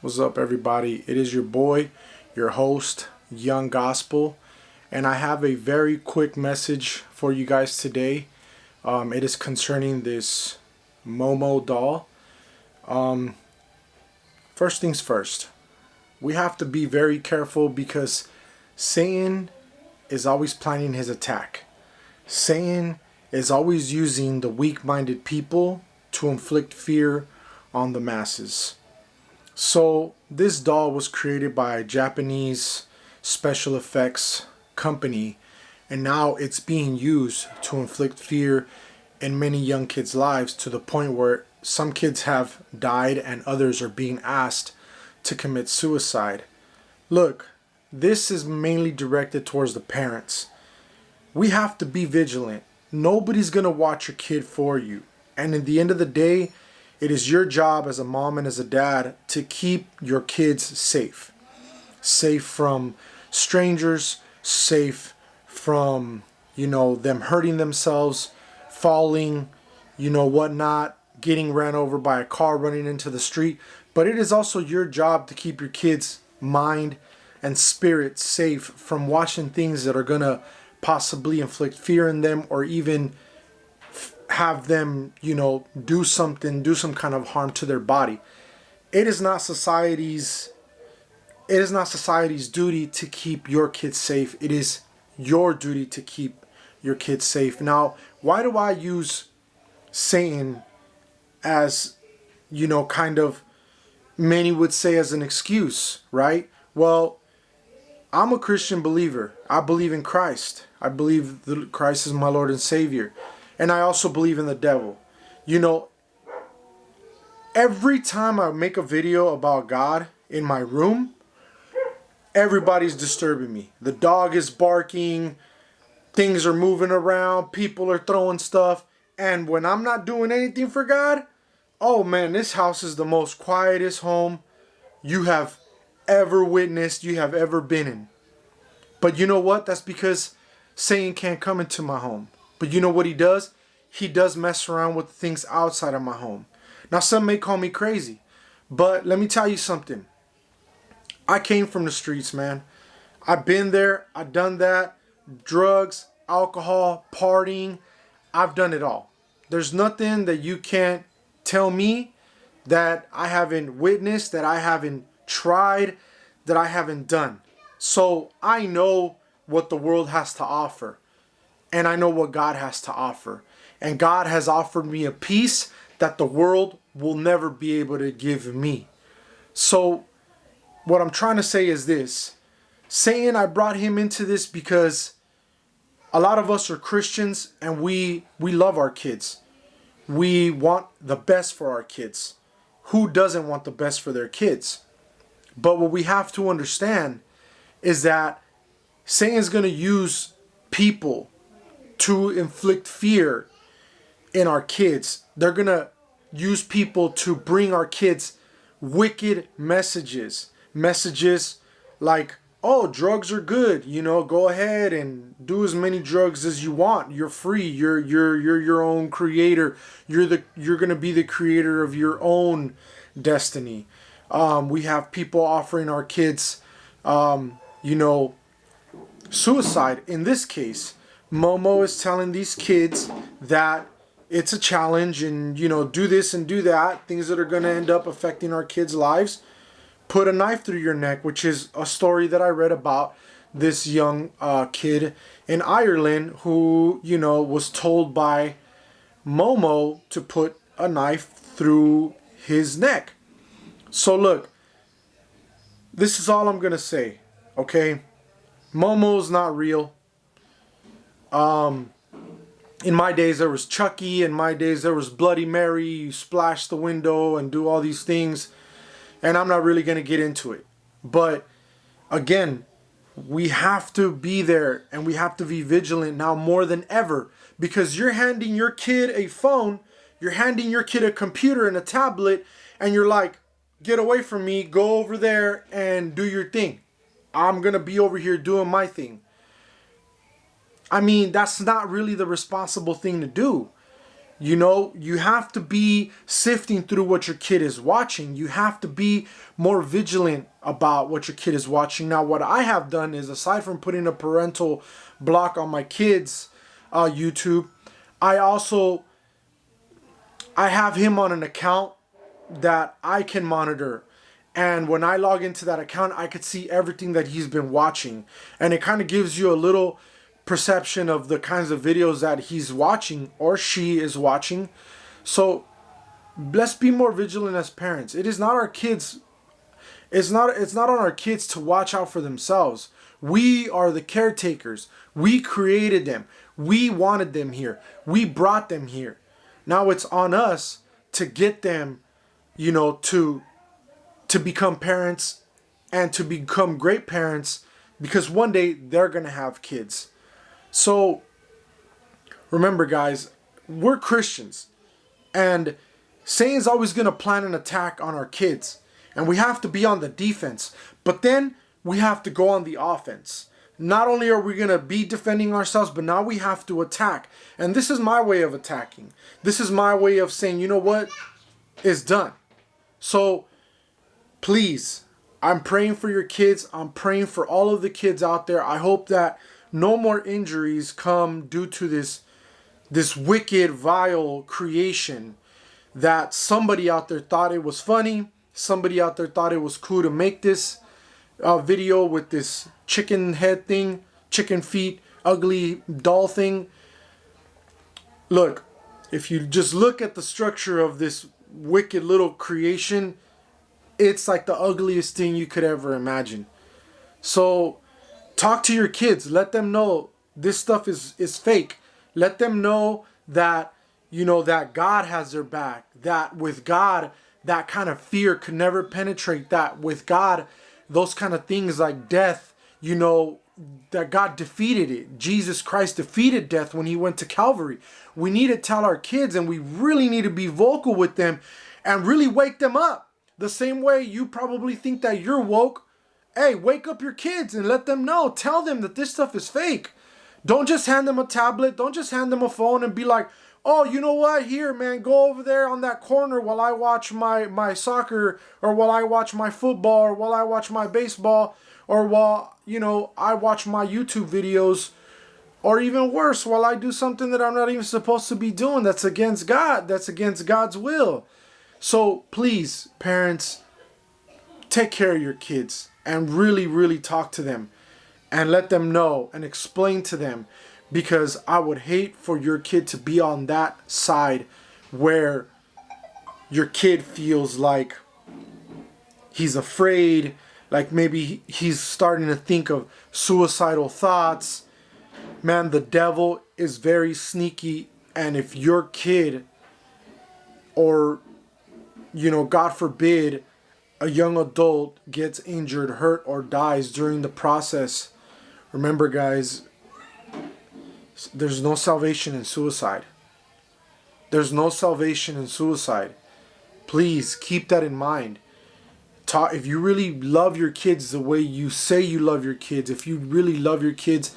What's up, everybody? It is your boy, your host, Young Gospel, and I have a very quick message for you guys today. It is concerning this Momo doll. First things first, we have to be very careful because Satan is always planning his attack. Satan is always using the weak-minded people to inflict fear on the masses. So this doll was created by a Japanese special effects company, and now it's being used to inflict fear in many young kids' lives, to the point where some kids have died and others are being asked to commit suicide. Look, this is mainly directed towards the parents. We have to be vigilant. Nobody's gonna watch your kid for you, and at the end of the day, it is your job as a mom and as a dad to keep your kids safe. Safe from strangers, safe from, them hurting themselves, falling, whatnot, getting ran over by a car running into the street. But it is also your job to keep your kids' mind and spirit safe from watching things that are going to possibly inflict fear in them, or even have them, do some kind of harm to their body. It is not society's duty to keep your kids safe. It is your duty to keep your kids safe. Now, why do I use Satan as, kind of, many would say, as an excuse, right? Well, I'm a Christian believer. I believe in Christ. I believe that Christ is my Lord and Savior. And I also believe in the devil. Every time I make a video about God in my room, everybody's disturbing me. The dog is barking, things are moving around, people are throwing stuff. And when I'm not doing anything for God, oh man, this house is the most quietest home you have ever witnessed, you have ever been in. But you know what? That's because Satan can't come into my home. But you know what he does? He does mess around with things outside of my home. Now, some may call me crazy, but let me tell you something. I came from the streets, man. I've been there. I've done that. Drugs, alcohol, partying. I've done it all. There's nothing that you can't tell me that I haven't witnessed, that I haven't tried, that I haven't done. So I know what the world has to offer. And I know what God has to offer. And God has offered me a peace that the world will never be able to give me. So what I'm trying to say is this. Satan, I brought him into this because a lot of us are Christians and we love our kids. We want the best for our kids. Who doesn't want the best for their kids? But what we have to understand is that Satan's going to use people to inflict fear in our kids. They're going to use people to bring our kids wicked messages. Messages like, oh, drugs are good. Go ahead and do as many drugs as you want. You're free. You're your own creator. You're going to be the creator of your own destiny. We have people offering our kids, suicide. In this case, Momo is telling these kids that it's a challenge and, do this and do that, things that are going to end up affecting our kids' lives. Put a knife through your neck, which is a story that I read about this young kid in Ireland who, was told by Momo to put a knife through his neck. So look, this is all I'm going to say, okay? Momo's not real. In my days there was Chucky. In my days there was Bloody Mary. You splash the window and do all these things. And I'm not really going to get into it. But again, we have to be there and we have to be vigilant now more than ever. Because you're handing your kid a phone, you're handing your kid a computer and a tablet, and you're like, get away from me, go over there and do your thing. I'm going to be over here doing my thing. I mean, that's not really the responsible thing to do. You know, you have to be sifting through what your kid is watching. You have to be more vigilant about what your kid is watching. Now, what I have done is, aside from putting a parental block on my kids' YouTube, I have him on an account that I can monitor. And when I log into that account, I could see everything that he's been watching. And it kind of gives you a little perception of the kinds of videos that he's watching or she is watching. So let's be more vigilant as parents. It is not our kids. It's not on our kids to watch out for themselves. We are the caretakers. We created them. We wanted them here. We brought them here. Now it's on us to get them, you know, to become parents and to become great parents, because one day they're going to have kids. So remember, guys, we're Christians, and Satan's always going to plan an attack on our kids, and we have to be on the defense, but then we have to go on the offense. Not only are we going to be defending ourselves, but now we have to attack. And this is my way of attacking. This is my way of saying, you know what? It's done. So please, I'm praying for your kids. I'm praying for all of the kids out there. I hope that no more injuries come due to this wicked, vile creation, that somebody out there thought it was funny. Somebody out there thought it was cool to make this video with this chicken head thing, chicken feet, ugly doll thing. Look, if you just look at the structure of this wicked little creation, it's like the ugliest thing you could ever imagine. So talk to your kids. Let them know this stuff is fake. Let them know that, you know, that God has their back. That with God, that kind of fear could never penetrate. That with God, those kind of things like death, you know, that God defeated it. Jesus Christ defeated death when he went to Calvary. We need to tell our kids, and we really need to be vocal with them and really wake them up. The same way you probably think that you're woke. Hey, wake up your kids and let them know. Tell them that this stuff is fake. Don't just hand them a tablet. Don't just hand them a phone and be like, oh, you know what? Here, man, go over there on that corner while I watch my soccer, or while I watch my football, or while I watch my baseball, or while, you know, I watch my YouTube videos, or even worse, while I do something that I'm not even supposed to be doing that's against God, that's against God's will. So please, parents, take care of your kids and really, really talk to them and let them know and explain to them, because I would hate for your kid to be on that side where your kid feels like he's afraid, like maybe he's starting to think of suicidal thoughts. Man, the devil is very sneaky, and if your kid, or, you know, God forbid, a young adult gets injured, hurt, or dies during the process, remember, guys, there's no salvation in suicide. There's no salvation in suicide. Please keep that in mind. If you really love your kids the way you say you love your kids, if you really love your kids,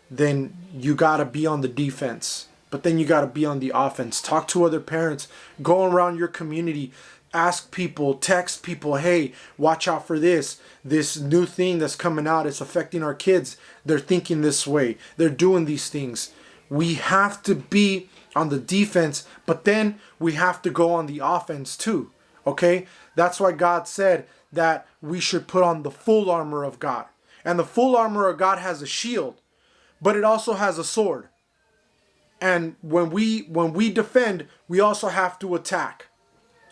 then you got to be on the defense. But then you got to be on the offense. Talk to other parents. Go around your community. Ask people, text people, hey, watch out for this. This new thing that's coming out, it's affecting our kids. They're thinking this way. They're doing these things. We have to be on the defense, but then we have to go on the offense too. Okay? That's why God said that we should put on the full armor of God. And the full armor of God has a shield, but it also has a sword. And when we defend, we also have to attack.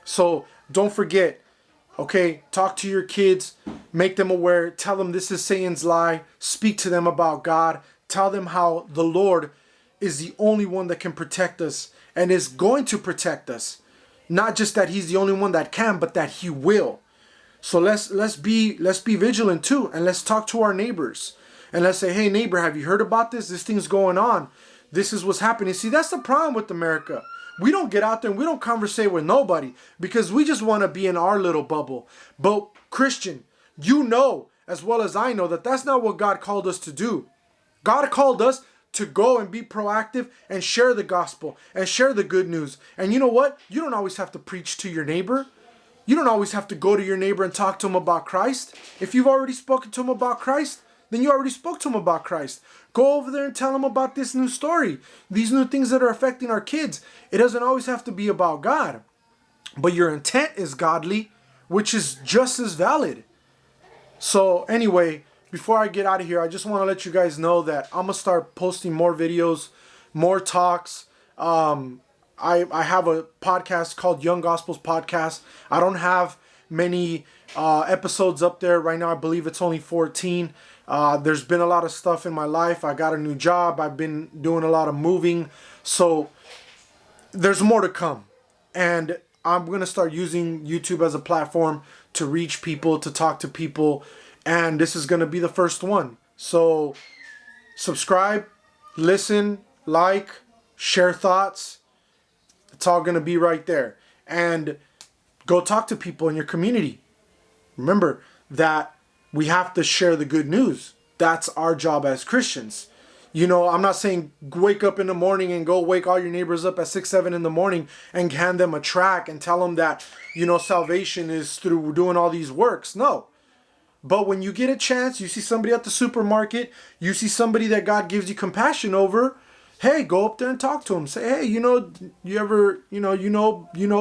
So don't forget, okay, talk to your kids, make them aware, tell them this is Satan's lie, speak to them about God, tell them how the Lord is the only one that can protect us and is going to protect us. Not just that he's the only one that can, but that he will. So let's be vigilant too, and let's talk to our neighbors. And let's say, hey neighbor, have you heard about this? This thing's going on. This is what's happening. See, that's the problem with America. We don't get out there and we don't conversate with nobody because we just want to be in our little bubble. But Christian, you know as well as I know that that's not what God called us to do. God called us to go and be proactive and share the gospel and share the good news. And you know what? You don't always have to preach to your neighbor. You don't always have to go to your neighbor and talk to him about Christ. If you've already spoken to him about Christ, then you already spoke to him about Christ. Go over there and tell him about this new story, these new things that are affecting our kids. It doesn't always have to be about God, but your intent is godly, which is just as valid. So anyway, before I get out of here, I just want to let you guys know that I'm going to start posting more videos, more talks. I have a podcast called Young Gospels Podcast. I don't have many episodes up there right now. I believe it's only 14. There's been a lot of stuff in my life. I got a new job. I've been doing a lot of moving. So there's more to come. And I'm going to start using YouTube as a platform to reach people, to talk to people. And this is going to be the first one. So subscribe, listen, like, share thoughts. It's all going to be right there. And go talk to people in your community. Remember that we have to share the good news. That's our job as Christians. You know, I'm not saying wake up in the morning and go wake all your neighbors up at 6, 7 in the morning and hand them a tract and tell them that, you know, salvation is through doing all these works. No. But when you get a chance, you see somebody at the supermarket, you see somebody that God gives you compassion over, hey, go up there and talk to him. Say, hey, you know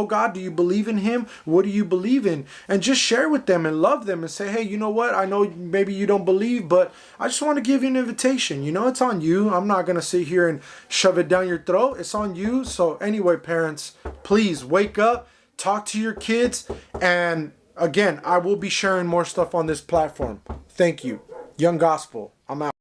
God, do you believe in him? What do you believe in? And just share with them and love them and say, hey, you know what? I know maybe you don't believe, but I just want to give you an invitation. You know, it's on you. I'm not going to sit here and shove it down your throat. It's on you. So anyway, parents, please wake up, talk to your kids. And again, I will be sharing more stuff on this platform. Thank you. Young Gospel, I'm out.